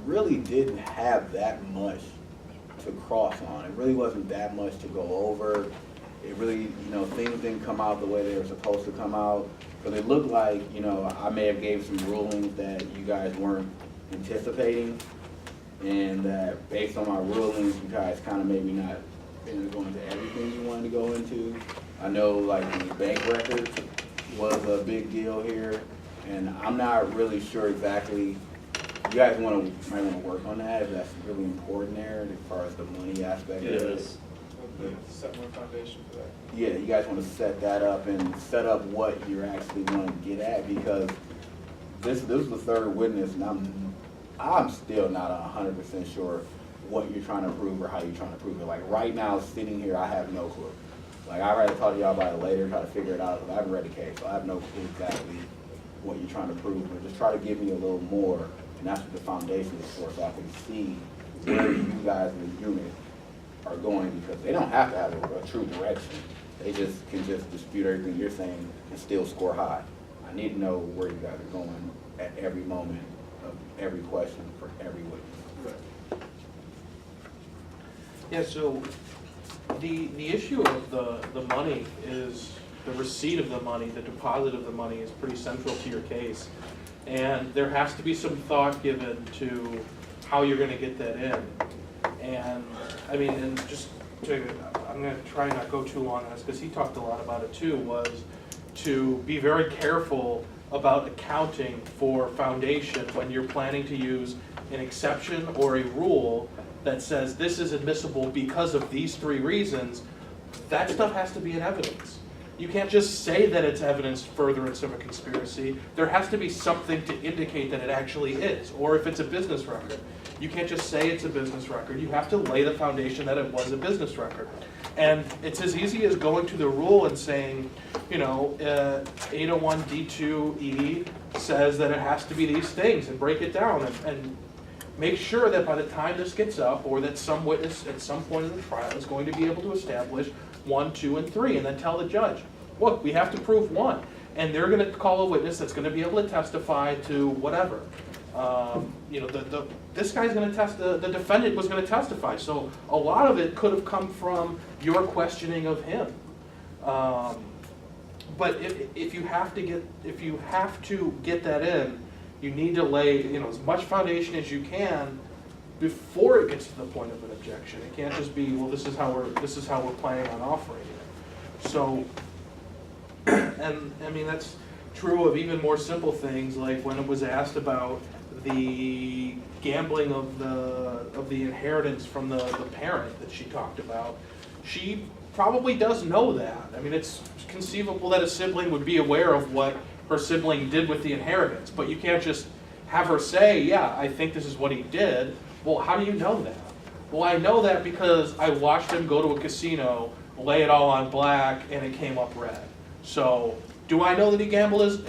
really didn't have that much to cross on. It really wasn't that much to go over. It really, things didn't come out the way they were supposed to come out. Because it looked like, I may have gave some rulings that you guys weren't anticipating. And that based on my rulings, you guys kind of maybe not been going into everything you wanted to go into. I know like the bank records was a big deal here. And I'm not really sure exactly, you guys might want to work on that if that's really important there as far as the money aspect of it. Set more foundation for that. Yeah, you guys want to set that up and set up what you're actually going to get at, because this is the third witness, and I'm still not 100% sure what you're trying to prove or how you're trying to prove it. Like right now, sitting here, I have no clue. Like I'd rather talk to y'all about it later, try to figure it out. I haven't read the case, so I have no clue exactly what you're trying to prove. But just try to give me a little more, and that's what the foundation is for, so I can see where you guys in the unit are going, because they don't have to have a true direction. They just can just dispute everything you're saying and still score high. I need to know where you guys are going at every moment of every question for every witness. Yeah, so the issue of the money is the receipt of the money, the deposit of the money is pretty central to your case. And there has to be some thought given to how you're going to get that in. And I mean, and just to, I'm going to try not to go too long on this because he talked a lot about it too, was to be very careful about accounting for foundation when you're planning to use an exception or a rule that says this is admissible because of these three reasons. That stuff has to be in evidence. You can't just say that it's evidence furtherance of a conspiracy. There has to be something to indicate that it actually is, or if it's a business record. You can't just say it's a business record. You have to lay the foundation that it was a business record. And it's as easy as going to the rule and saying, 801 D2E says that it has to be these things, and break it down and make sure that by the time this gets up, or that some witness at some point in the trial is going to be able to establish 1, 2, and 3, and then tell the judge, look, we have to prove 1. And they're going to call a witness that's going to be able to testify to whatever. This guy's going to the defendant was going to testify. So a lot of it could have come from your questioning of him. But if you have to get that in, you need to lay as much foundation as you can before it gets to the point of an objection. It can't just be, well, this is how we're planning on offering it. So, and I mean that's true of even more simple things, like when it was asked about the gambling of the inheritance from the parent that she talked about. She probably does know that. I mean, it's conceivable that a sibling would be aware of what her sibling did with the inheritance, but you can't just have her say, yeah, I think this is what he did. Well, how do you know that? Well, I know that because I watched him go to a casino, lay it all on black, and it came up red. So, do I know that he gambled his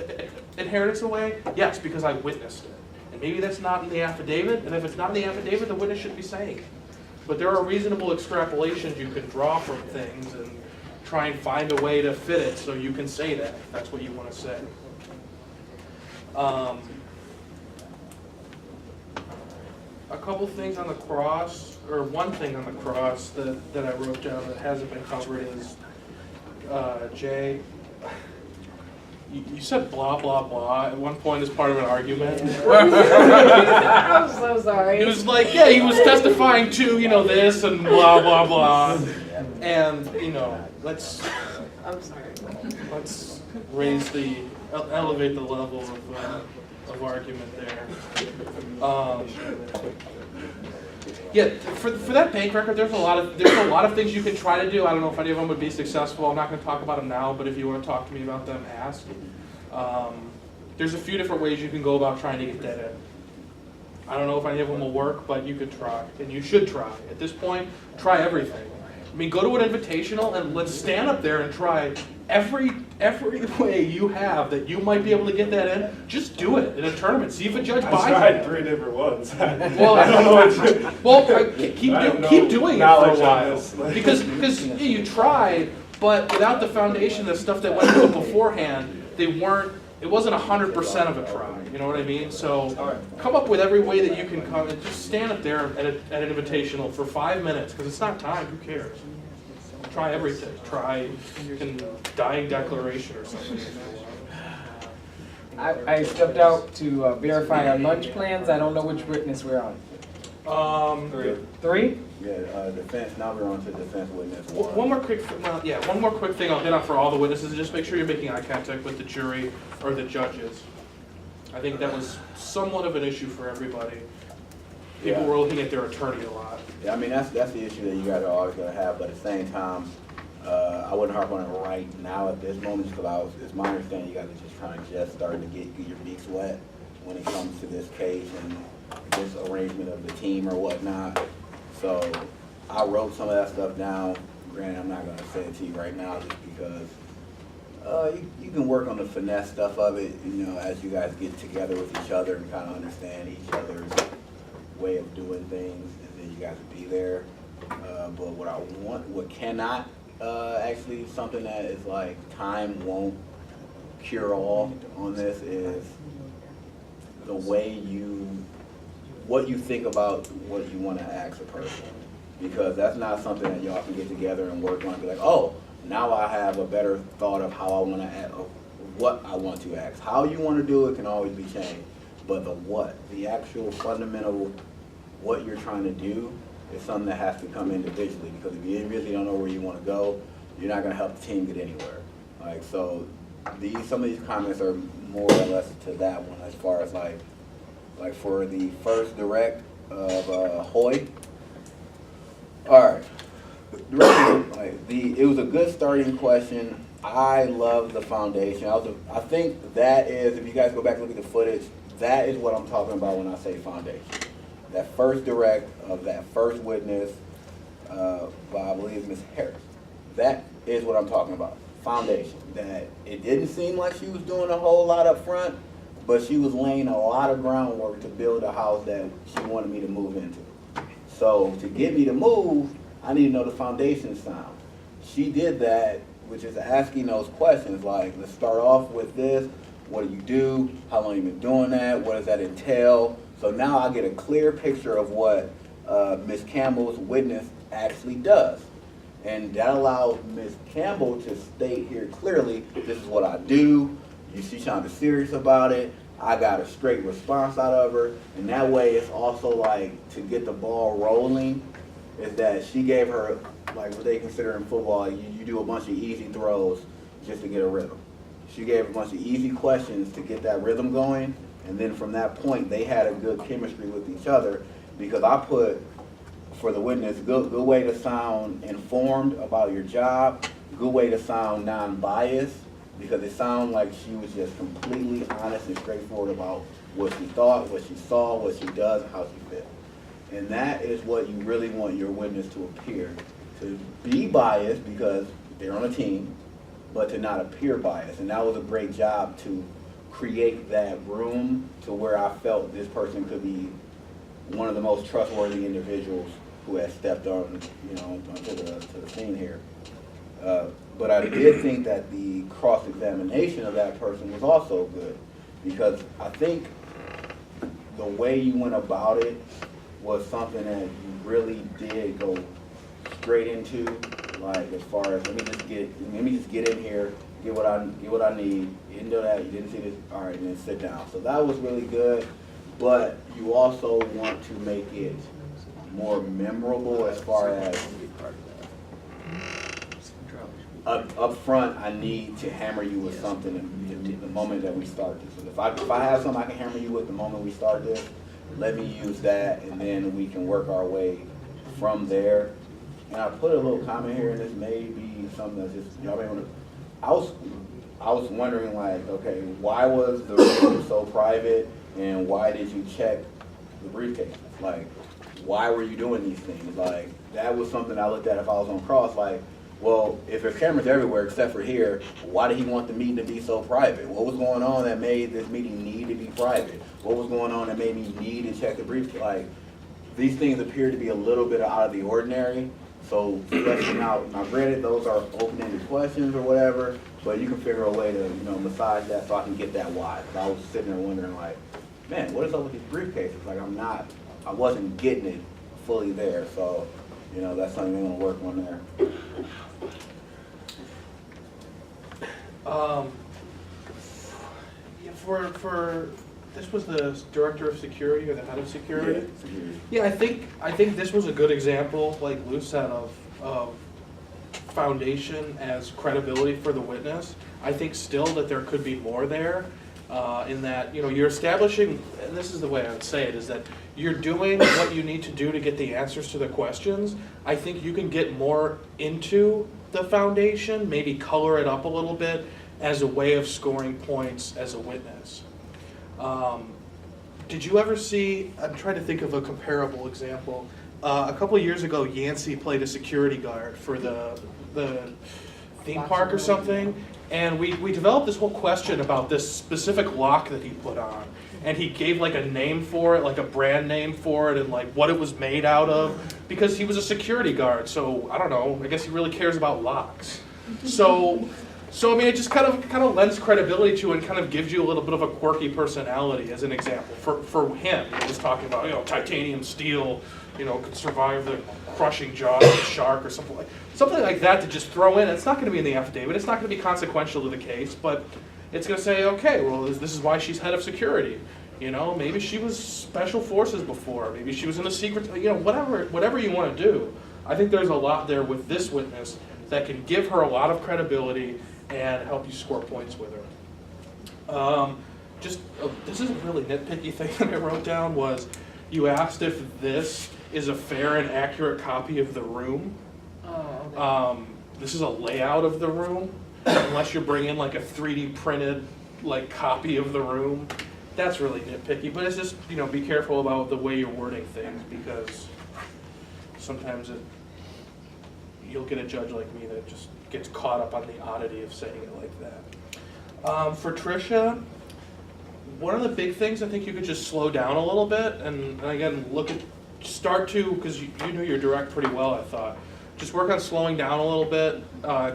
inheritance away? Yes, because I witnessed it. And maybe that's not in the affidavit, and if it's not in the affidavit, the witness shouldn't be saying it. But there are reasonable extrapolations you can draw from things and try and find a way to fit it so you can say that, if that's what you want to say. A couple things on the cross, or one thing on the cross that I wrote down that hasn't been covered is, Jay, you said blah, blah, blah at one point as part of an argument. I'm so sorry. It was like, yeah, he was testifying to, this and blah, blah, blah. And, let's I'm sorry. let's elevate the level of argument there. Yeah, for that bank record, there's a lot of things you can try to do. I don't know if any of them would be successful. I'm not going to talk about them now, but if you want to talk to me about them, ask. There's a few different ways you can go about trying to get that in. I don't know if any of them will work, but you could try, and you should try. At this point, try everything. I mean, go to an invitational and let's stand up there and try every way you have that you might be able to get that in. Just do it in a tournament. See if a judge buys it. I tried 3 different ones. Well, I don't know what keep doing it for a while Like, because you tried, but without the foundation, the stuff that went into it beforehand, they weren't it wasn't 100% of a try, you know what I mean? So come up with every way that you can come and just stand up there at an invitational for 5 minutes, because it's not time, who cares? Try everything, try a dying declaration or something. I stepped out to verify our lunch plans. I don't know which witness we're on. Three? Yeah, defense, now we're on to defense witness One one. more quick, one more quick thing I'll hit on for all the witnesses, just make sure you're making eye contact with the jury or the judges. I think that was somewhat of an issue for everybody. People Yeah. were looking at their attorney a lot. Yeah, I mean, that's the issue that you guys are always gonna have, but at the same time, I wouldn't harp on it right now at this moment, just because it's my understanding you guys are just trying to just start to get your feet wet when it comes to this case and this arrangement of the team or whatnot. So I wrote some of that stuff down. Granted, I'm not gonna say it to you right now just because you can work on the finesse stuff of it, you know, as you guys get together with each other and kind of understand each other's way of doing things, and then you guys will be there. But what cannot, actually, something that is like time won't cure all on this is the way what you think about what you want to ask a person. Because that's not something that y'all can get together and work on and be like, oh, now I have a better thought of how I want to ask, what I want to ask. How you want to do it can always be changed. But the actual fundamental, what you're trying to do is something that has to come individually, because if you really don't know where you want to go, you're not going to help the team get anywhere. Like, so some of these comments are more or less to that one, as far as like for the first direct of Hoy. All right, it was a good starting question. I love the foundation. I think that is, if you guys go back and look at the footage, that is what I'm talking about when I say foundation. That first direct of that first witness, by I believe Ms. Harris. That is what I'm talking about. Foundation. That it didn't seem like she was doing a whole lot up front, but she was laying a lot of groundwork to build a house that she wanted me to move into. So to get me to move, I need to know the foundation sound. She did that, which is asking those questions like, let's start off with this. What do you do? How long have you been doing that? What does that entail? So now I get a clear picture of what Ms. Campbell's witness actually does. And that allowed Ms. Campbell to state here clearly, this is what I do. She sounded serious about it. I got a straight response out of her. And that way it's also like, to get the ball rolling, is that she gave her, like what they consider in football, you do a bunch of easy throws just to get a rhythm. She gave a bunch of easy questions to get that rhythm going. And then from that point, they had a good chemistry with each other, because I put, for the witness, good way to sound informed about your job, good way to sound non-biased, because it sounded like she was just completely honest and straightforward about what she thought, what she saw, what she does, and how she felt. And that is what you really want your witness to appear, to be biased because they're on a team, but to not appear biased. And that was a great job to create that room to where I felt this person could be one of the most trustworthy individuals who has stepped on, onto the scene here. But I did think that the cross-examination of that person was also good, because I think the way you went about it was something that you really did go straight into, like as far as let me just get in here, get what I need. You didn't know that, you didn't see this, all right, and then sit down. So that was really good, but you also want to make it more memorable as far as up front, I need to hammer you with something the moment that we start this. So if I have something I can hammer you with the moment we start this, let me use that, and then we can work our way from there. And I put a little comment here, and this may be something that's just, y'all may want to, I was wondering, like, okay, why was the room so private, and why did you check the briefcase? Like, why were you doing these things? Like, that was something I looked at if I was on cross, like, well, if there's cameras everywhere except for here, why did he want the meeting to be so private? What was going on that made this meeting need to be private? What was going on that made me need to check the briefcase? Like, these things appear to be a little bit out of the ordinary. So fleshing out, now granted, those are open-ended questions or whatever, but you can figure a way to, massage that so I can get that why. 'Cause I was sitting there wondering like, man, what is up with these briefcases? Like I wasn't getting it fully there, so, that's something they're gonna work on there. Yeah, for this was the director of security or the head of security. Yeah, I think this was a good example, like Lou said, of foundation as credibility for the witness. I think still that there could be more there, in that, you're establishing, and this is the way I would say it, is that you're doing what you need to do to get the answers to the questions. I think you can get more into the foundation, maybe color it up a little bit as a way of scoring points as a witness. Did you ever see, I'm trying to think of a comparable example. A couple of years ago, Yancey played a security guard for the theme park or something, and we developed this whole question about this specific lock that he put on. And he gave like a name for it, like a brand name for it, and like what it was made out of, because he was a security guard, so I don't know, I guess he really cares about locks. So I mean, it just kind of lends credibility to and kind of gives you a little bit of a quirky personality as an example. For him, he was talking about, titanium steel, could survive the crushing jaws of a shark or something like that to just throw in. It's not going to be in the affidavit. It's not going to be consequential to the case, but it's going to say, okay, well, this is why she's head of security. Maybe she was special forces before. Maybe she was in the secret. Whatever you want to do. I think there's a lot there with this witness that can give her a lot of credibility and help you score points with her. This is a really nitpicky thing that I wrote down was, you asked if this is a fair and accurate copy of the room. Oh, okay. This is a layout of the room, unless you're bringing like a 3D printed like copy of the room. That's really nitpicky, but it's just, be careful about the way you're wording things, because sometimes you'll get a judge like me that just gets caught up on the oddity of saying it like that. For Tricia, one of the big things I think you could just slow down a little bit, and again, because you knew your direct pretty well, I thought. Just work on slowing down a little bit,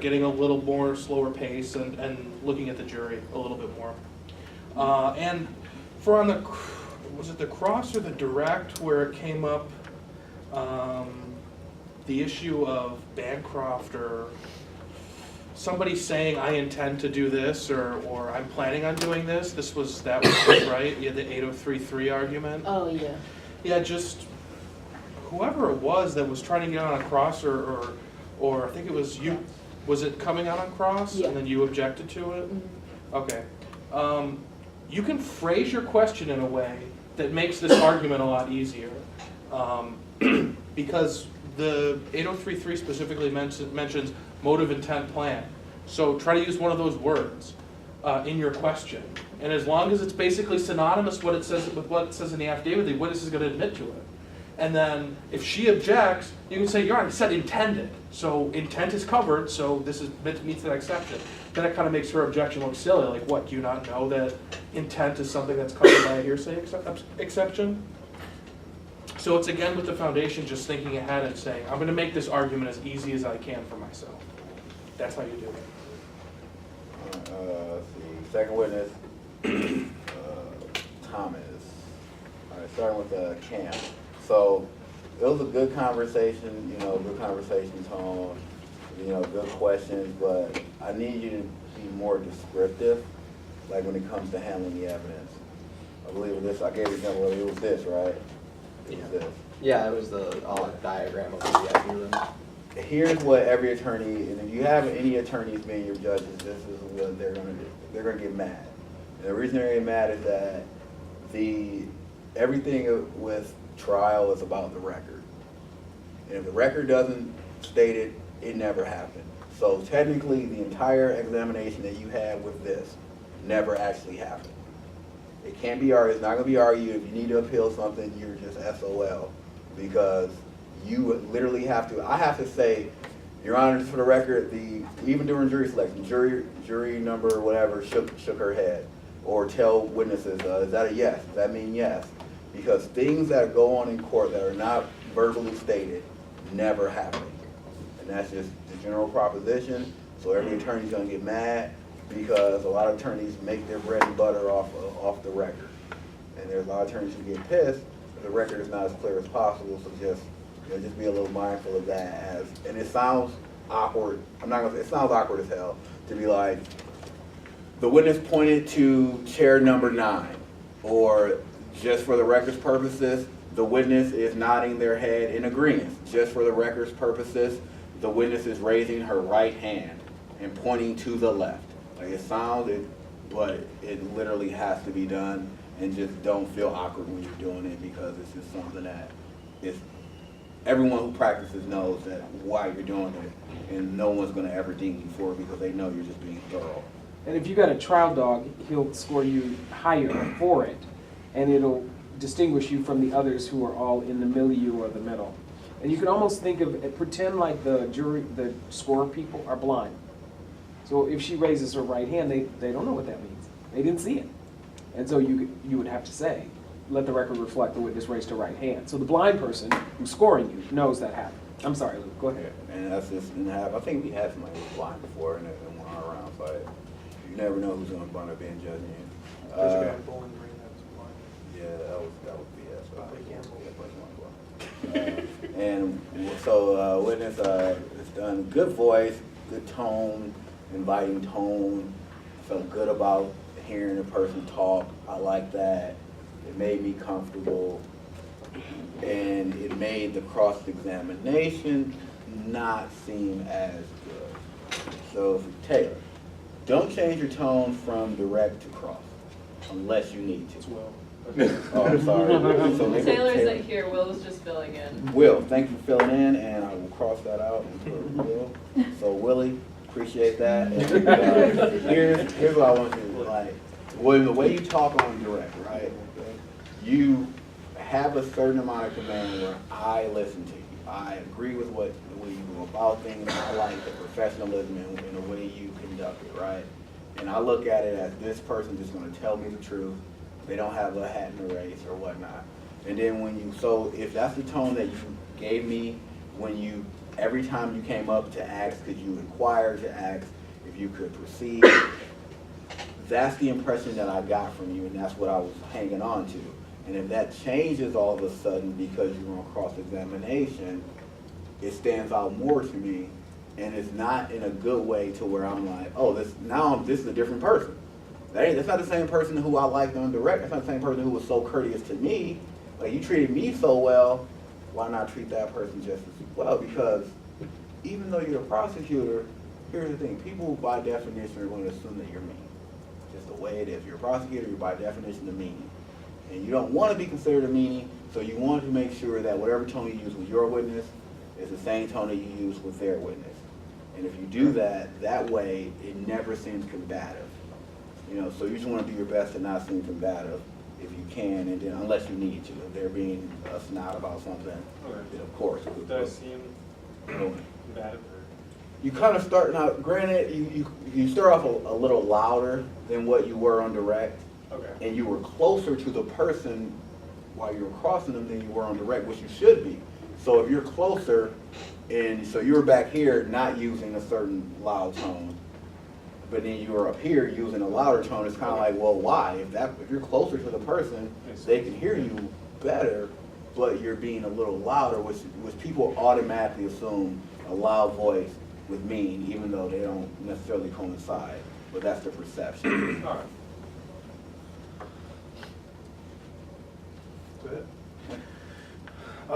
getting a little more slower pace, and looking at the jury a little bit more. And for was it the cross or the direct where it came up, the issue of Bancroft or somebody saying, I intend to do this, or I'm planning on doing this, that was right? You had the 8033 argument? Oh, yeah. Yeah, just whoever it was that was trying to get on a cross, or I think it was you, was it coming out on cross? Yeah. And then you objected to it? Mhm. Okay. You can phrase your question in a way that makes this argument a lot easier. Because the 8033 specifically mentions motive, intent, plan. So try to use one of those words in your question. And as long as it's basically synonymous with what it says in the affidavit, the witness is going to admit to it. And then if she objects, you can say, Your Honor, I said intended. So intent is covered, so this meets that exception. Then it kind of makes her objection look silly. Like, what, do you not know that intent is something that's covered by a hearsay exception? So it's again with the foundation just thinking ahead and saying, I'm going to make this argument as easy as I can for myself. That's how you do it. Let's see, second witness, Thomas. All right, starting with Cam. So it was a good conversation, good conversation tone, good questions, but I need you to be more descriptive, like when it comes to handling the evidence. I believe this, I gave an example, it was this, right? It was this. Yeah, it was the diagram of the VIP room. Here's what every attorney, and if you have any attorneys being your judges, this is what they're gonna do. They're gonna get mad. And the reason they're getting mad is that everything with trial is about the record. And if the record doesn't state it, it never happened. So technically, the entire examination that you had with this never actually happened. It can't be argued, it's not gonna be argued. If you need to appeal something, you're just SOL, because you literally have to, I have to say, Your Honor, just for the record, even during jury selection, jury number whatever shook her head, or tell witnesses, is that a yes? Does that mean yes? Because things that go on in court that are not verbally stated never happen. And that's just the general proposition. So every attorney's gonna get mad because a lot of attorneys make their bread and butter off the record. And there's a lot of attorneys who get pissed if the record is not as clear as possible, so just be a little mindful of that and it sounds awkward, I'm not gonna say, it sounds awkward as hell to be like, the witness pointed to chair number 9, or just for the record's purposes, the witness is nodding their head in agreement. Just for the record's purposes, the witness is raising her right hand and pointing to the left. Like it sounds, but it literally has to be done, and just don't feel awkward when you're doing it because it's just something that is, everyone who practices knows that why you're doing it, and no one's gonna ever ding you for it because they know you're just being thorough. And if you got a trial dog, he'll score you higher for it, and it'll distinguish you from the others who are all in the milieu or the middle. And you can almost think of, pretend like the jury, the score people are blind. So if she raises her right hand, they don't know what that means. They didn't see it. And so you would have to say, let the record reflect the witness raised her right hand. So the blind person who's scoring you knows that happened. I'm sorry, Luke, go ahead. And that's just, I think we had somebody who was blind before in one of our rounds, but you never know who's gonna wind up being judging you. There's a guy in Bowling Green that's blind. Yeah, that was BS. But they can't vote. And so witness has done good voice, good tone, inviting tone. Felt good about hearing a person talk. I like that. It made me comfortable. And it made the cross-examination not seem as good. So Taylor, don't change your tone from direct to cross unless you need to. It's Will. Oh, I'm sorry. So maybe Taylor Taylor- isn't here, Will was just filling in. Will, thank you for filling in, and I will cross that out and put Will. So Willie, appreciate that. And, here's what I want you to like. Well, the way you talk on direct, right? You have a certain amount of command where I listen to you. I agree with the way you go about things. I like the professionalism and the way you conduct it, right? And I look at it as this person just going to tell me the truth. They don't have a hat in the race or whatnot. And then so if that's the tone that you gave me when every time you came up to ask, because you inquired to ask if you could proceed, that's the impression that I got from you, and that's what I was hanging on to. And if that changes all of a sudden because you're on cross-examination, it stands out more to me, and it's not in a good way to where I'm like, oh, this is a different person. That's not the same person who I liked on direct. That's not the same person who was so courteous to me. Like, you treated me so well, why not treat that person just as well? Because even though you're the prosecutor, here's the thing. People, by definition, are going to assume that you're mean. Just the way it is. You're a prosecutor, you're by definition a meanie. And you don't want to be considered a meanie, so you want to make sure that whatever tone you use with your witness is the same tone that you use with their witness. And if you do that way, it never seems combative. So you just want to do your best to not seem combative if you can, and then unless you need to. If they're being a snot about something, then of course. Did I seem combative? You kind of starting out, granted, you start off a little louder than what you were on direct, Okay. and you were closer to the person while you were crossing them than you were on direct, which you should be. So if you're closer, and so you were back here not using a certain loud tone, but then you were up here using a louder tone, it's kind of like, well, why? If you're closer to the person, they can hear you better, but you're being a little louder, which people automatically assume a loud voice with mean, even though they don't necessarily coincide, but that's the perception. All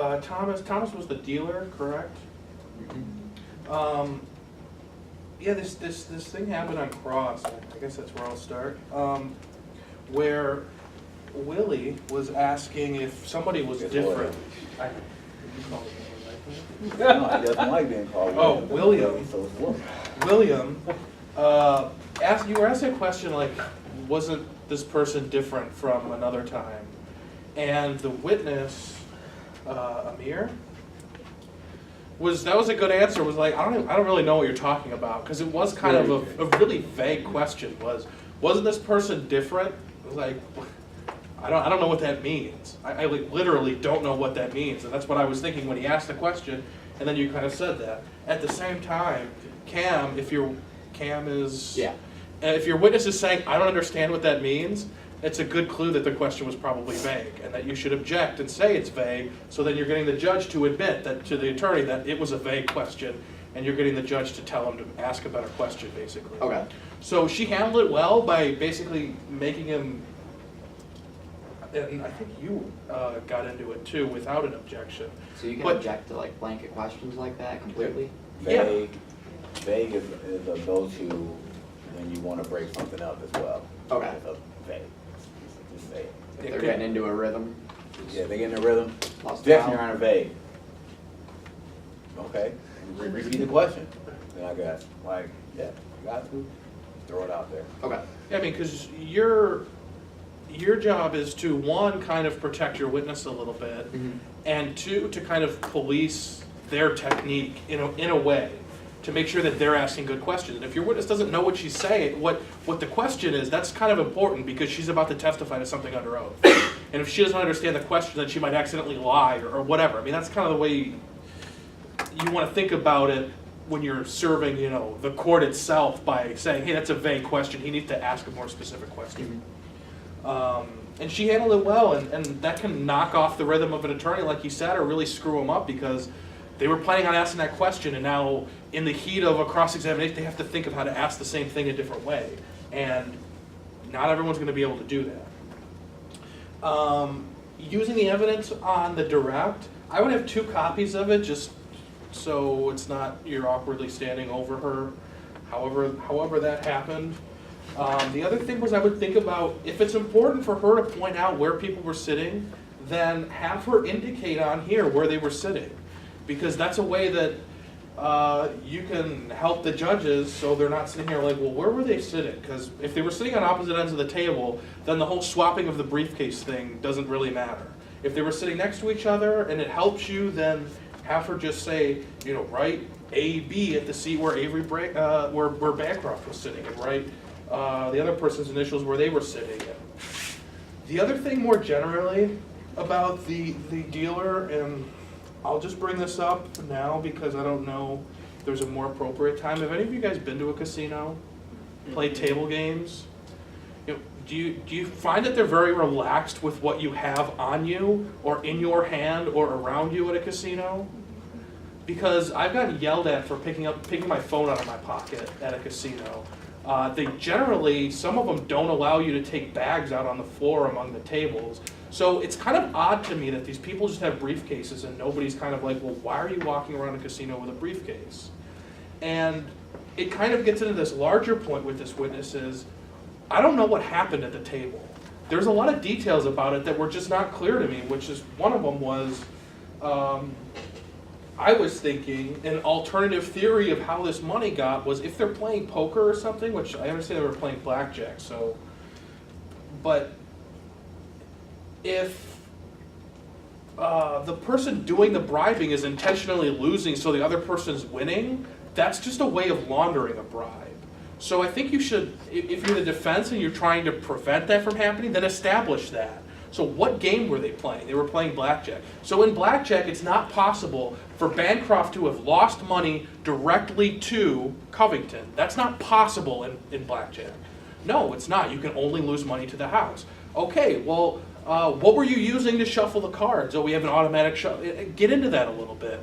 right. Thomas was the dealer, correct? Yeah, this thing happened on Cross. I guess that's where I'll start. Where Willie was asking if somebody was Guess different. what? You call it Willie, No, he doesn't like being called. Oh, Willie. William. So it's William. William, you were asking a question like, wasn't this person different from another time? And the witness, Amir, that was a good answer. Was like, I don't really know what you're talking about, because it was kind of a really vague question. Wasn't this person different? It was like, I don't know what that means. I like literally don't know what that means, and that's what I was thinking when he asked the question. And then you kind of said that. At the same time, Cam, if you're cam is. Yeah. And if your witness is saying, I don't understand what that means, it's a good clue that the question was probably vague, and that you should object and say it's vague, so then you're getting the judge to admit that to the attorney that it was a vague question, and you're getting the judge to tell him to ask a better question, basically. Okay. So she handled it well by basically making him, and I think you got into it too, without an objection. So you can But- object to like blanket questions like that completely? Yeah. Vague is a go-to when you want to break something up as well. Okay. It's a vague. Just say it. If they're getting into a rhythm. Yeah, they get in a rhythm. Lost Definitely count. aren't a vague. Okay, repeat the question. Then I guess, like, yeah, you got to throw it out there. Okay. Yeah, I mean, because your job is to, one, kind of protect your witness a little bit, and two, to kind of police their technique in a way, to make sure that they're asking good questions. And if your witness doesn't know what she's saying, what the question is, that's kind of important, because she's about to testify to something under oath. And if she doesn't understand the question, then she might accidentally lie or whatever. I mean, that's kind of the way you want to think about it when you're serving, the court itself, by saying, hey, that's a vague question, he needs to ask a more specific question. And she handled it well, and that can knock off the rhythm of an attorney, like you said, or really screw them up, because they were planning on asking that question, and now in the heat of a cross-examination, they have to think of how to ask the same thing a different way. And not everyone's going to be able to do that. Using the evidence on the direct, I would have 2 copies of it, just so it's not you're awkwardly standing over her, however that happened. The other thing was, I would think about, if it's important for her to point out where people were sitting, then have her indicate on here where they were sitting. Because that's a way that you can help the judges, so they're not sitting here like, well, where were they sitting? Because if they were sitting on opposite ends of the table, then the whole swapping of the briefcase thing doesn't really matter. If they were sitting next to each other and it helps you, then have her just say, write A, B at the seat where where Bancroft was sitting, and write the other person's initials where they were sitting. The other thing more generally about the dealer, and I'll just bring this up now because I don't know if there's a more appropriate time. Have any of you guys been to a casino? Played table games? Do you find that they're very relaxed with what you have on you or in your hand or around you at a casino? Because I've gotten yelled at for picking my phone out of my pocket at a casino. They generally, some of them don't allow you to take bags out on the floor among the tables. So it's kind of odd to me that these people just have briefcases and nobody's kind of like, well, why are you walking around a casino with a briefcase? And it kind of gets into this larger point with this witness is, I don't know what happened at the table. There's a lot of details about it that were just not clear to me, which is, one of them was, I was thinking an alternative theory of how this money got was if they're playing poker or something, which I understand they were playing blackjack, so, but if the person doing the bribing is intentionally losing so the other person's winning, that's just a way of laundering a bribe. So I think you should, if you're the defense and you're trying to prevent that from happening, then establish that. So what game were they playing? They were playing blackjack. So in blackjack, it's not possible for Bancroft to have lost money directly to Covington. That's not possible in blackjack. No, it's not. You can only lose money to the house. Okay, well, what were you using to shuffle the cards? Oh, we have an automatic shuffle. Get into that a little bit.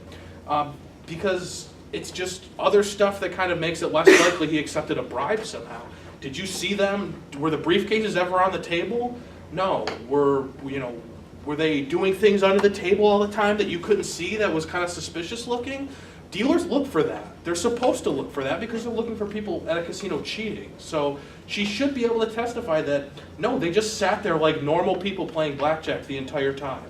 Because it's just other stuff that kind of makes it less likely he accepted a bribe somehow. Did you see them? Were the briefcases ever on the table? No. Were they doing things under the table all the time that you couldn't see that was kind of suspicious looking? Dealers look for that. They're supposed to look for that because they're looking for people at a casino cheating. So she should be able to testify that, no, they just sat there like normal people playing blackjack the entire time.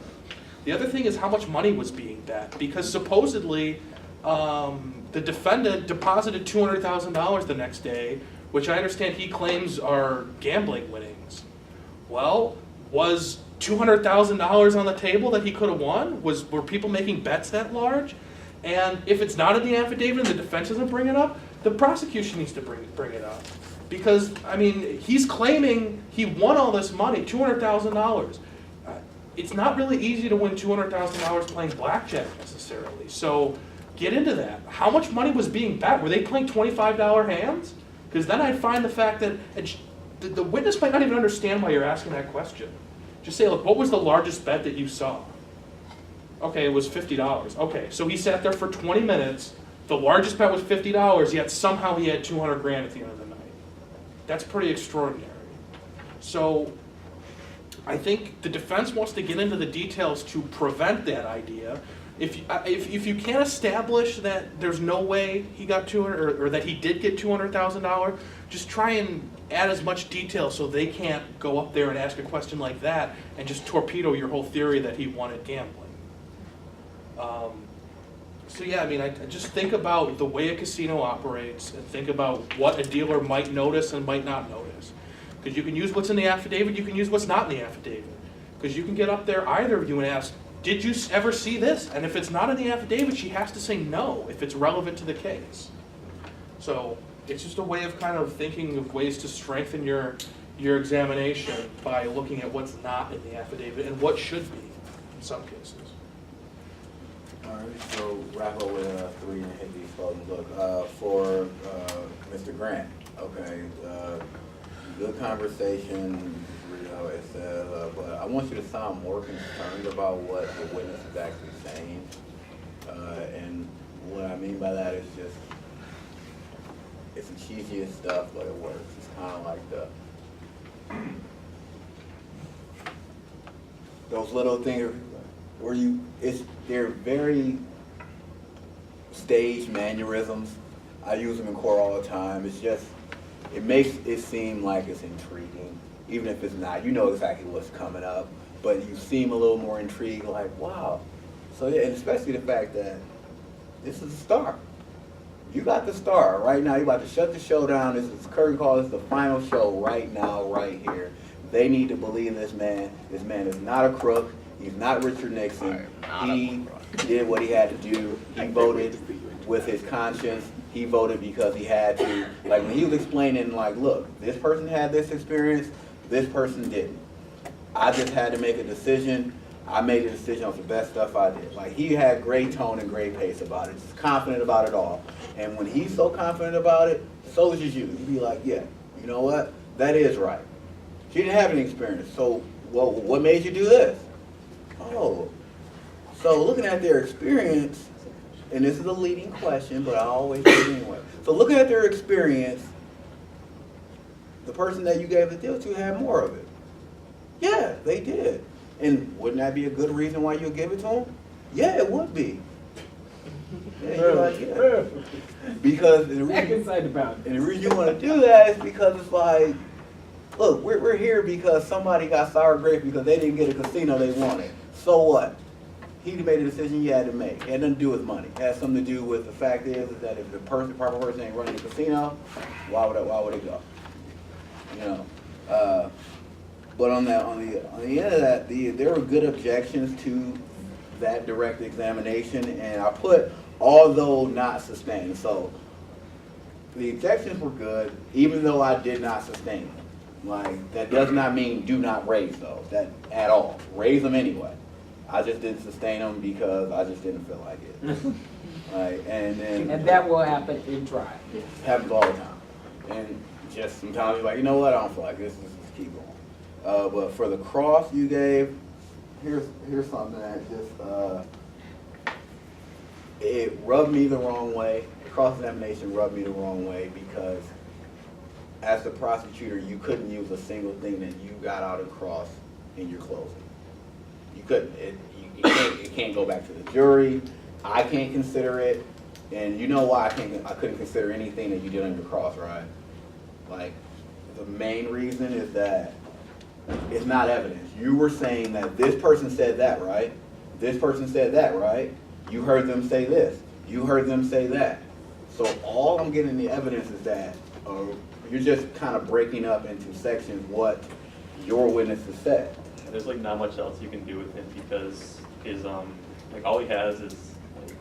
The other thing is how much money was being bet, because supposedly the defendant deposited $200,000 the next day, which I understand he claims are gambling winnings. Well, was $200,000 on the table that he could have won? Were people making bets that large? And if it's not in the affidavit and the defense doesn't bring it up, the prosecution needs to bring it up. Because, I mean, he's claiming he won all this money, $200,000. It's not really easy to win $200,000 playing blackjack necessarily. So get into that. How much money was being bet? Were they playing $25 hands? Because then I'd find the fact that the witness might not even understand why you're asking that question. Just say, look, what was the largest bet that you saw? Okay, it was $50. Okay, so he sat there for 20 minutes. The largest bet was $50, yet somehow he had 200 grand at the end of the night. That's pretty extraordinary. So I think the defense wants to get into the details to prevent that idea. If you can't establish that there's no way he got 200 or that he did get $200,000, just try and add as much detail so they can't go up there and ask a question like that and just torpedo your whole theory that he wanted gambling. So yeah, I mean, I just think about the way a casino operates and think about what a dealer might notice and might not notice. Because you can use what's in the affidavit, you can use what's not in the affidavit. Because you can get up there, either of you, and ask, did you ever see this? And if it's not in the affidavit, she has to say no if it's relevant to the case. So it's just a way of kind of thinking of ways to strengthen your examination by looking at what's not in the affidavit and what should be in some cases. All right, so wrap up with 3 and hit these closing. Look, for Mr. Grant, okay, good conversation, you know, it says, but I want you to sound more concerned about what the witness is actually saying. And what I mean by that is just, it's the cheesiest stuff, but it works. It's kind of like those little things where they're very staged mannerisms. I use them in court all the time. It's just, it makes it seem like it's intriguing, even if it's not. You know exactly what's coming up, but you seem a little more intrigued, like, wow. So yeah, and especially the fact that this is a star. You got the star right now. You're about to shut the show down. This is curtain call. This is the final show right now, right here. They need to believe this man. This man is not a crook. He's not Richard Nixon. He did what he had to do. He voted with his conscience. He voted because he had to. Like when he was explaining, like, look, this person had this experience, this person didn't. I just had to make a decision. I made a decision on the best stuff I did. Like he had great tone and great pace about it. Just confident about it all. And when he's so confident about it, so is you. You'd be like, yeah, you know what? That is right. She didn't have any experience. So, well, what made you do this? Oh, so looking at their experience, and this is a leading question, but I always do it anyway. So looking at their experience, the person that you gave the deal to had more of it. Yeah, they did. And wouldn't that be a good reason why you'll give it to them? Yeah, it would be. Yeah, you're like, yeah. Because the Back reason, inside the boundary. and the reason you want to do that is because it's like, look, we're here because somebody got sour grapes because they didn't get a casino they wanted. So what? He made a decision he had to make. It had nothing to do with money. It had something to do with the fact is that if the proper person ain't running the casino, why would it go? You know. But on the end of that, there were good objections to that direct examination, and I put although not sustained. So the objections were good, even though I did not sustain them. Like that does not mean do not raise those that at all. Raise them anyway. I just didn't sustain them because I just didn't feel like it. Right, And that will happen in trial. happens all the time. And just sometimes you're like, you know what, I don't feel like this. Let's just keep going. But for the cross you gave, here's something that just it rubbed me the wrong way. The cross-examination rubbed me the wrong way because as the prosecutor, you couldn't use a single thing that you got out of cross in your closing. You couldn't. It can't go back to the jury. I can't consider it, and you know why I couldn't consider anything that you did on your cross, right? Like the main reason is that it's not evidence. You were saying that this person said that, right? This person said that, right? You heard them say this. You heard them say that. So all I'm getting the evidence is that you're just kind of breaking up into sections what your witnesses said. There's like not much else you can do with him because his like all he has is like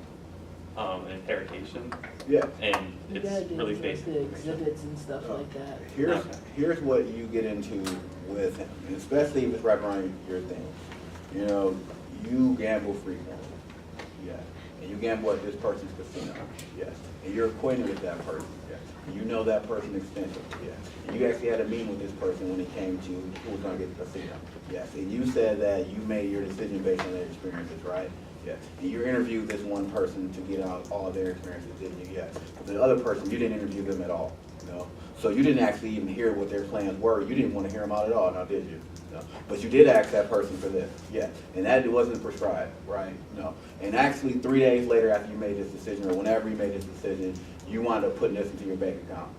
an interrogation. Yeah. And You it's gotta do really like basic the information. exhibits and stuff like that. Here's what you get into with him, and especially if it's right around your thing. You know, you gamble frequently. Yes. And you gamble at this person's casino? Yes. And you're acquainted with that person? Yes. And you know that person extensively? Yes. And you actually had a meeting with this person when it came to who was gonna get the casino? Yes. And you said that you made your decision based on their experiences, right? Yes. And you interviewed this one person to get out all their experiences, didn't you? Yes. The other person, you didn't interview them at all, no? So you didn't actually even hear what their plans were. You didn't want to hear them out at all, now did you? No. But you did ask that person for this, yes. And that wasn't prescribed, right? No. And actually 3 days later after you made this decision, or whenever you made this decision, you wound up putting this into your bank account.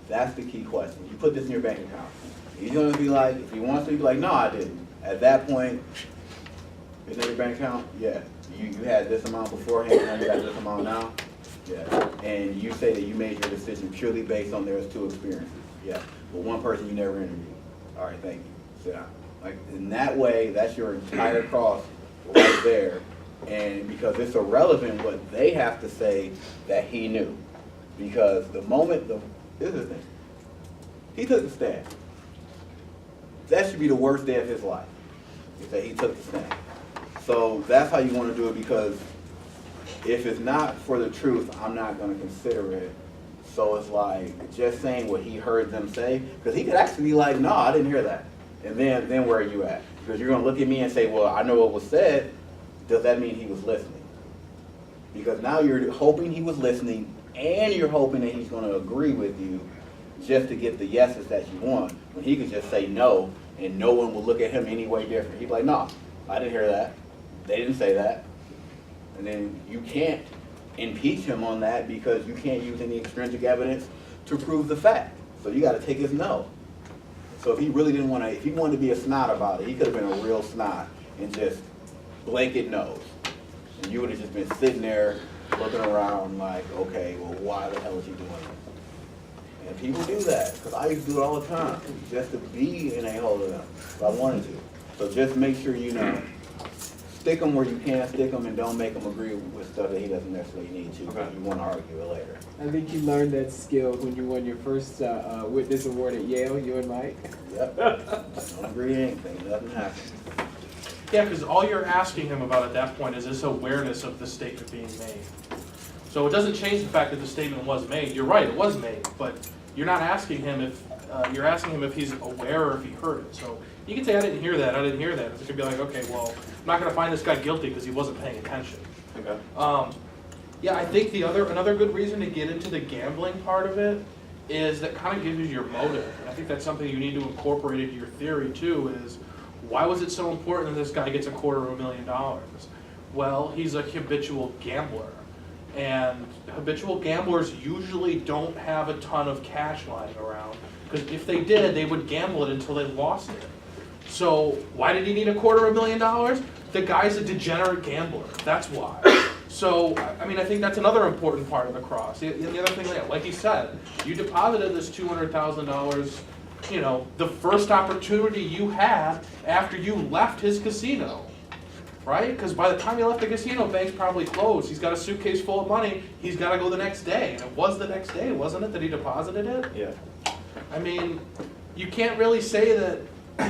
That's the key question. You put this in your bank account. He's gonna be like, if he wants to, be like, no, I didn't. At that point, is it your bank account? Yeah. You had this amount beforehand, and you got this amount now? Yeah. And you say that you made your decision purely based on those two experiences? Yeah. But one person you never interviewed. All right, thank you. Sit down. Like, in that way, that's your entire cross right there. And because it's irrelevant what they have to say that he knew. Because the moment, this is the thing. He took the stand. That should be the worst day of his life, is that he took the stand. So that's how you want to do it, because if it's not for the truth, I'm not going to consider it. So it's like just saying what he heard them say, because he could actually be like, no, I didn't hear that. And then where are you at? Because you're going to look at me and say, well, I know what was said. Does that mean he was listening? Because now you're hoping he was listening, and you're hoping that he's going to agree with you just to get the yeses that you want, when he could just say no, and no one will look at him any way different. He'd be like, no, I didn't hear that. They didn't say that. And then you can't impeach him on that, because you can't use any extrinsic evidence to prove the fact. So you got to take his no. So if he really didn't want to, if he wanted to be a snot about it, he could have been a real snot and just blanket no's. And you would have just been sitting there looking around like, okay, well, why the hell is he doing it? And people do that, because I used to do it all the time, just to be in a hole of them, if I wanted to. So just make sure you know, stick them where you can stick them, and don't make them agree with stuff that he doesn't necessarily need to, because you want to argue it later. I think you learned that skill when you won your first witness award at Yale, you and Mike. Yep. Don't agree to anything, nothing happens. Yeah, because all you're asking him about at that point is this awareness of the statement being made. So it doesn't change the fact that the statement was made. You're right, it was made, but you're not asking him if, you're asking him if he's aware or if he heard it. So you can say, I didn't hear that, I didn't hear that. It could be like, okay, well, I'm not gonna find this guy guilty because he wasn't paying attention. Okay. Yeah, I think another good reason to get into the gambling part of it is that kind of gives you your motive. And I think that's something you need to incorporate into your theory too, is why was it so important that this guy gets $250,000? Well, he's a habitual gambler. And habitual gamblers usually don't have a ton of cash lying around, because if they did, they would gamble it until they lost it. So why did he need $250,000? The guy's a degenerate gambler, that's why. So, I mean, I think that's another important part of the cross. The other thing, like he said, you deposited this $200,000, you know, the first opportunity you had after you left his casino. Right? Because by the time he left the casino, bank's probably closed. He's got a suitcase full of money. He's got to go the next day. And it was the next day, wasn't it, that he deposited it? Yeah. I mean, you can't really say that,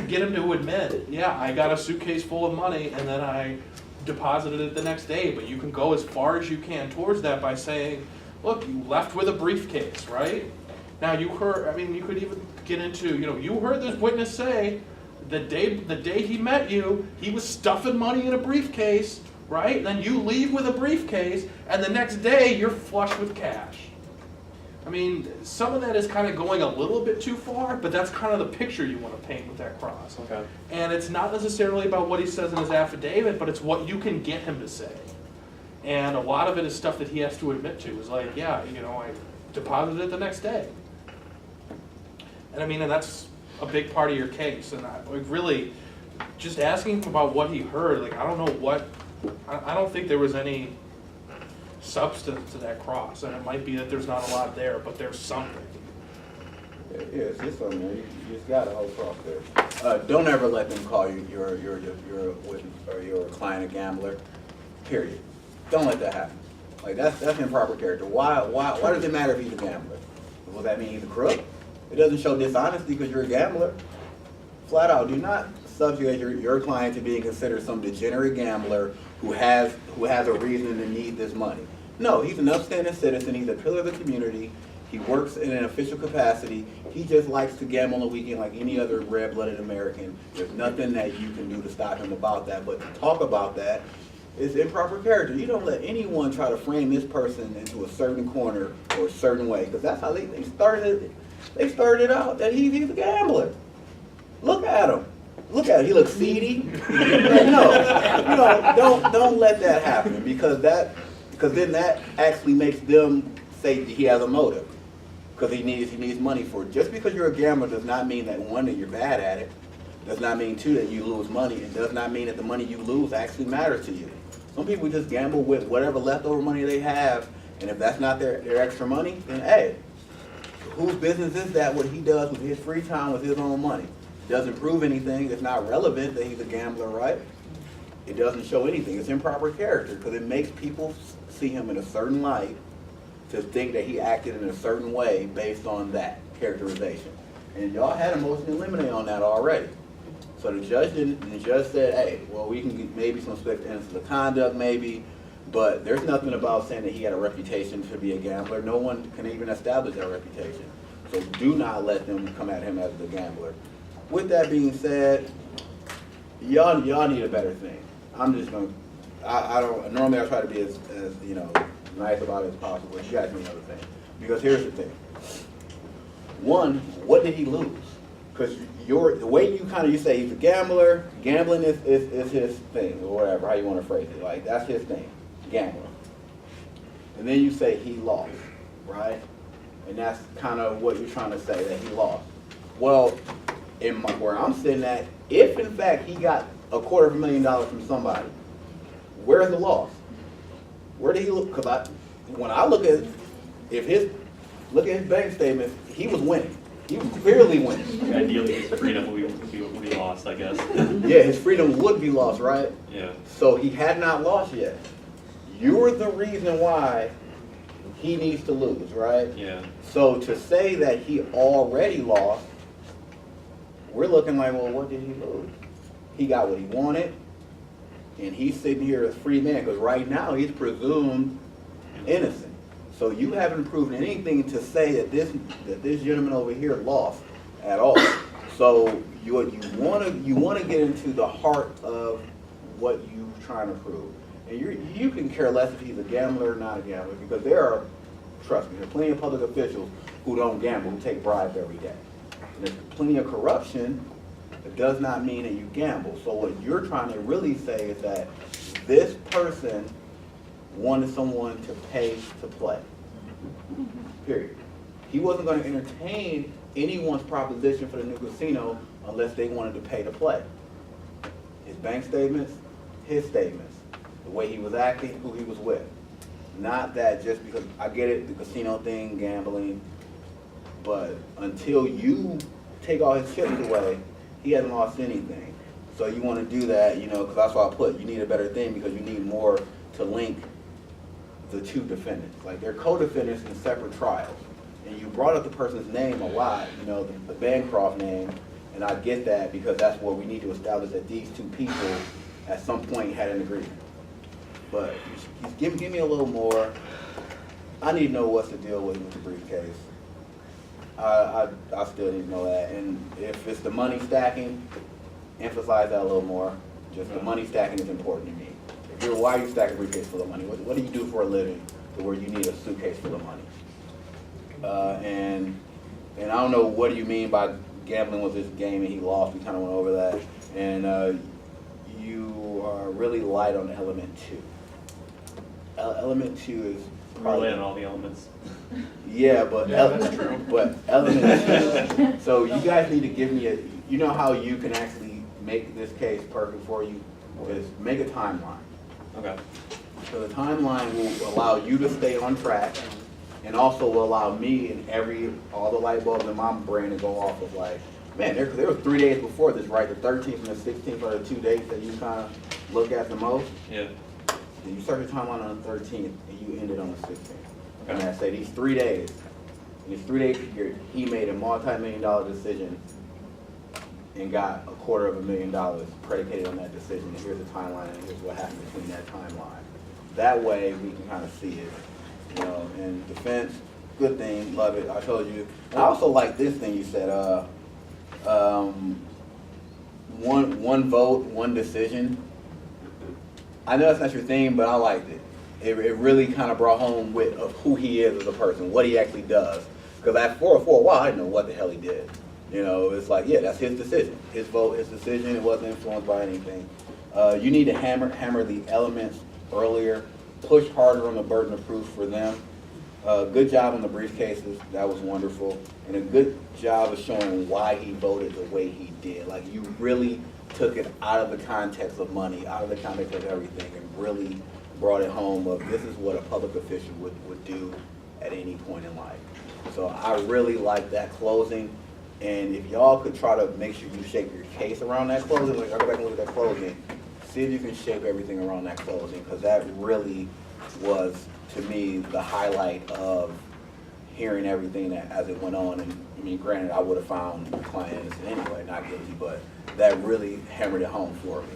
get him to admit, yeah, I got a suitcase full of money and then I deposited it the next day. But you can go as far as you can towards that by saying, look, you left with a briefcase, right? Now you heard, I mean, you could even get into, you know, you heard this witness say, the day he met you, he was stuffing money in a briefcase, right? And then you leave with a briefcase, and the next day you're flush with cash. I mean, some of that is kind of going a little bit too far, but that's kind of the picture you want to paint with that cross. Okay. And it's not necessarily about what he says in his affidavit, but it's what you can get him to say. And a lot of it is stuff that he has to admit to. Is like, yeah, you know, I deposited it the next day. And I mean, and that's a big part of your case. And I like, really, just asking him about what he heard, like, I don't know what, I don't think there was any substance to that cross. And it might be that there's not a lot there, but there's something. Yeah, it's just something there. You just got a whole cross there. Don't ever let them call you your witness or your client a gambler. Period. Don't let that happen. Like that's improper character. Why does it matter if he's a gambler? Will that mean he's a crook? It doesn't show dishonesty because you're a gambler. Flat out, do not subjugate your client to being considered some degenerate gambler who has a reason to need this money. No, he's an upstanding citizen. He's a pillar of the community. He works in an official capacity. He just likes to gamble on the weekend like any other red-blooded American. There's nothing that you can do to stop him about that. But to talk about that is improper character. You don't let anyone try to frame this person into a certain corner or a certain way, because that's how they started. They started out that he's a gambler. Look at him. Look at him. He looks seedy. No, don't let that happen, because then that actually makes them say he has a motive, because he needs money for it. Just because you're a gambler does not mean that, one, that you're bad at it. Does not mean, two, that you lose money. It does not mean that the money you lose actually matters to you. Some people just gamble with whatever leftover money they have, and if that's not their extra money, then hey, whose business is that what he does with his free time with his own money? Doesn't prove anything. It's not relevant that he's a gambler, right? It doesn't show anything. It's improper character, because it makes people see him in a certain light to think that he acted in a certain way based on that characterization. And y'all had a motion to eliminate on that already. So the judge said, hey, well, we can get maybe some suspect innocence of conduct, maybe, but there's nothing about saying that he had a reputation to be a gambler. No one can even establish that reputation. So do not let them come at him as the gambler. With that being said, y'all need a better thing. I'm just gonna, normally I try to be as nice about it as possible, but you guys need another thing. Because here's the thing. One, what did he lose? Because the way you say he's a gambler, gambling is his thing, or whatever, how you want to phrase it. Like, that's his thing, gambling. And then you say he lost, right? And that's kind of what you're trying to say, that he lost. Well, where I'm sitting at, if in fact he got $250,000 from somebody, where's the loss? Where did he look? Because when I look at his bank statement, he was winning. He was clearly winning. Ideally, his freedom would be lost, I guess. Yeah, his freedom would be lost, right? Yeah. So he had not lost yet. You're the reason why he needs to lose, right? Yeah. So to say that he already lost, we're looking like, well, what did he lose? He got what he wanted, and he's sitting here as free man, because right now he's presumed innocent. So you haven't proven anything to say that this gentleman over here lost at all. So you want to get into the heart of what you're trying to prove, and you can care less if he's a gambler or not a gambler, because trust me, there are plenty of public officials who don't gamble, who take bribes every day. And there's plenty of corruption. It does not mean that you gamble. So what you're trying to really say is that this person wanted someone to pay to play. Period. He wasn't going to entertain anyone's proposition for the new casino unless they wanted to pay to play. His bank statements, his statements, the way he was acting, who he was with. Not that just because, I get it, the casino thing, gambling, but until you take all his chips away, he hasn't lost anything. So you want to do that, because that's why I put, you need a better thing, because you need more to link the two defendants. Like, they're co-defendants in separate trials. And you brought up the person's name a lot, the Bancroft name, and I get that, because that's what we need to establish, that these two people at some point had an agreement. But give me a little more. I need to know what's the deal with the briefcase. I still need to know that. And if it's the money stacking, emphasize that a little more. Just the money stacking is important to me. Why are you stacking a briefcase full of money? What do you do for a living to where you need a suitcase full of money? And I don't know, what do you mean by gambling was this game and he lost? We kind of went over that. And you are really light on element 2. Element 2 is Probably in all the elements. yeah, but that's true. But element 2. So you guys need to give me you know how you can actually make this case perfect for you? Is make a timeline. Okay. So the timeline will allow you to stay on track, and also will allow me and all the light bulbs in my brain to go off of like, man, there were 3 days before this, right? The 13th and the 16th are the 2 dates that you kind of look at the most. Yeah. Then you start your timeline on the 13th, and you end it on the 16th. Okay. And I say these 3 days, in this 3 day period, he made a multi-million-dollar decision and got $250,000 predicated on that decision, and here's the timeline, and here's what happened between that timeline. That way, we can kind of see it, you know, and defense, good thing, love it, I told you. And I also like this thing you said, one vote, one decision. I know that's not your thing, but I liked it. It really kind of brought home of who he is as a person, what he actually does. Because for a while, I didn't know what the hell he did. You know, it's like, yeah, that's his decision. His vote, his decision, it wasn't influenced by anything. You need to hammer the elements earlier, push harder on the burden of proof for them. Good job on the briefcases, that was wonderful. And a good job of showing why he voted the way he did. Like, you really took it out of the context of money, out of the context of everything, and really brought it home of this is what a public official would do at any point in life. So I really like that closing. And if y'all could try to make sure you shape your case around that closing, like I'll go back and look at that closing, see if you can shape everything around that closing, because that really was, to me, the highlight of hearing everything as it went on. And I mean, granted, I would have found the client innocent anyway, not guilty, but that really hammered it home for me.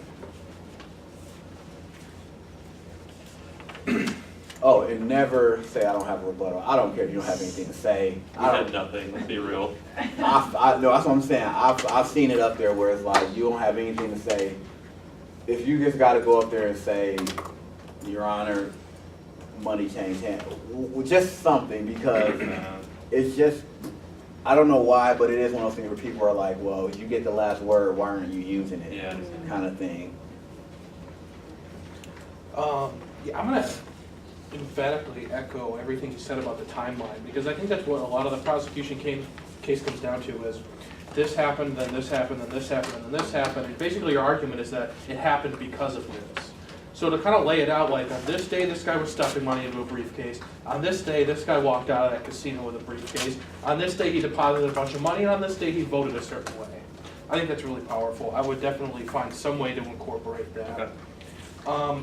Oh, and never say I don't have a rebuttal. I don't care if you don't have anything to say. We had nothing, let's be real. No, that's what I'm saying. I've seen it up there where it's like you don't have anything to say. If you just got to go up there and say, Your Honor, money changed hands, just something, because it's just, I don't know why, but it is one of those things where people are like, well, you get the last word, why aren't you using it? Yeah. Kind of thing. Yeah, I'm gonna emphatically echo everything you said about the timeline, because I think that's what a lot of the prosecution case comes down to is this happened, then this happened, then this happened, and then this happened, and basically your argument is that it happened because of this. So to kind of lay it out, like on this day this guy was stuffing money into a briefcase, on this day this guy walked out of that casino with a briefcase, on this day he deposited a bunch of money, and on this day he voted a certain way. I think that's really powerful. I would definitely find some way to incorporate that. Okay.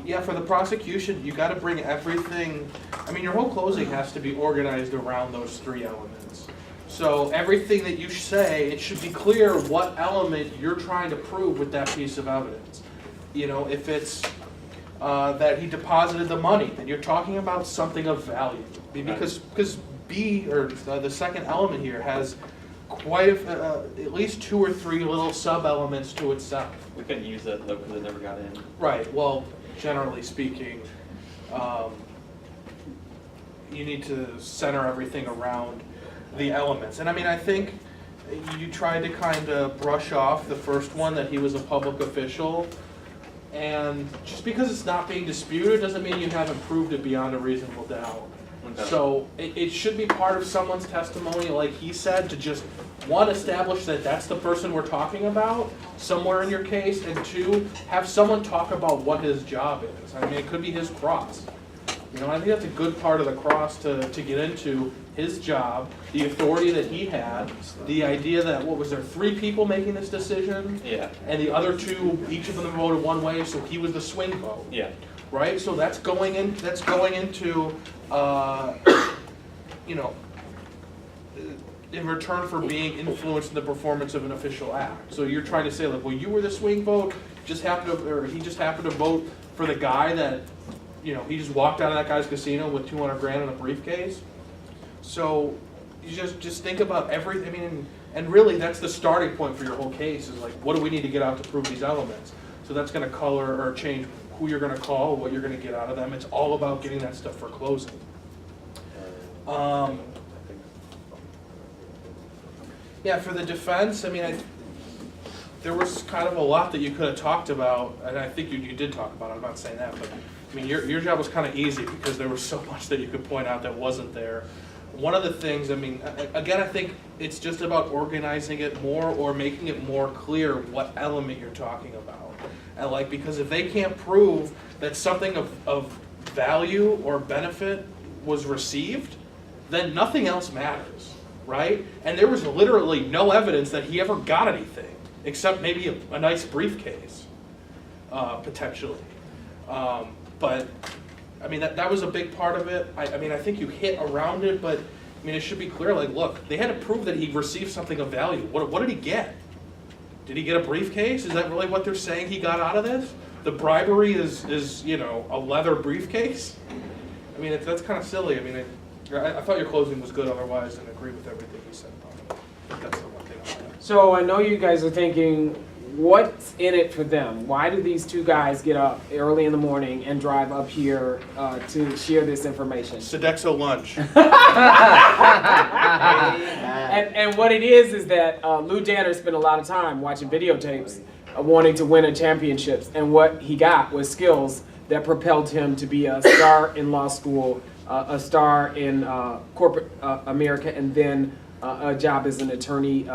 Yeah, for the prosecution, you gotta bring everything, I mean, your whole closing has to be organized around those three elements. So everything that you say, it should be clear what element you're trying to prove with that piece of evidence. You know, if it's that he deposited the money, then you're talking about something of value. Because B, or the second element here, has quite at least 2 or 3 little sub-elements to itself. We couldn't use that though because it never got in. Right, well, generally speaking, you need to center everything around the elements. And I mean, I think you tried to kind of brush off the first one, that he was a public official. And just because it's not being disputed doesn't mean you haven't proved it beyond a reasonable doubt. Okay. So it should be part of someone's testimony, like he said, to just, 1, establish that that's the person we're talking about somewhere in your case, and 2, have someone talk about what his job is. I mean, it could be his cross. You know, I think that's a good part of the cross to get into his job, the authority that he had, the idea that, what was there, 3 people making this decision? Yeah. And the other 2, each of them voted one way, so he was the swing vote. Yeah. Right, so that's going into, you know, in return for being influenced in the performance of an official act. So you're trying to say, like, well, you were the swing vote, he just happened to vote for the guy that, you know, he just walked out of that guy's casino with $200,000 in a briefcase. So you just think about everything. I mean, and really that's the starting point for your whole case, is like, what do we need to get out to prove these elements? So that's going to color or change who you're going to call, what you're going to get out of them. It's all about getting that stuff for closing. Yeah, for the defense, I mean, there was kind of a lot that you could have talked about, and I think you did talk about it, I'm not saying that, but I mean, your job was kind of easy because there was so much that you could point out that wasn't there. One of the things, I mean, again, I think it's just about organizing it more or making it more clear what element you're talking about. And like, because if they can't prove that something of value or benefit was received, then nothing else matters, right? And there was literally no evidence that he ever got anything, except maybe a nice briefcase, potentially. But I mean, that was a big part of it. I mean, I think you hit around it, but I mean, it should be clear, like, look, they had to prove that he received something of value. What did he get? Did he get a briefcase? Is that really what they're saying he got out of this? The bribery is you know, a leather briefcase? I mean, that's kind of silly. I mean, I thought your closing was good otherwise, and agree with everything you said about it. I think that's the one thing I like. So I know you guys are thinking, what's in it for them? Why do these two guys get up early in the morning and drive up here to share this information? Sodexo lunch. And what it is that Lou Danner spent a lot of time watching videotapes wanting to win a championships, and what he got was skills that propelled him to be a star in law school, a star in corporate America, and then a job as an attorney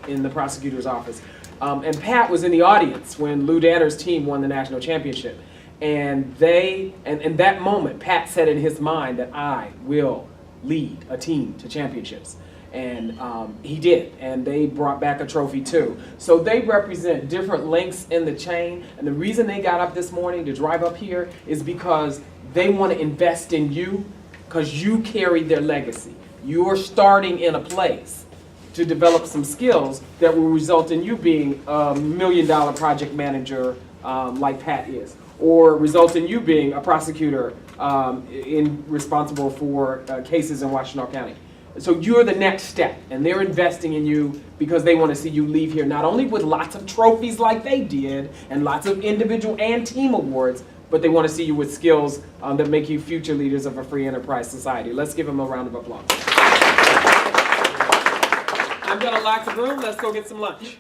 in the prosecutor's office. And Pat was in the audience when Lou Danner's team won the national championship. And in that moment, Pat said in his mind that I will lead a team to championships. And he did, and they brought back a trophy too. So they represent different links in the chain, and the reason they got up this morning to drive up here is because they want to invest in you, because you carry their legacy. You're starting in a place to develop some skills that will result in you being a $1 million project manager like Pat is, or result in you being a prosecutor responsible for cases in Washtenaw County. So you're the next step, and they're investing in you because they want to see you leave here not only with lots of trophies like they did and lots of individual and team awards, but they want to see you with skills that make you future leaders of a free enterprise society. Let's give them a round of applause. I'm going to lock the room. Let's go get some lunch.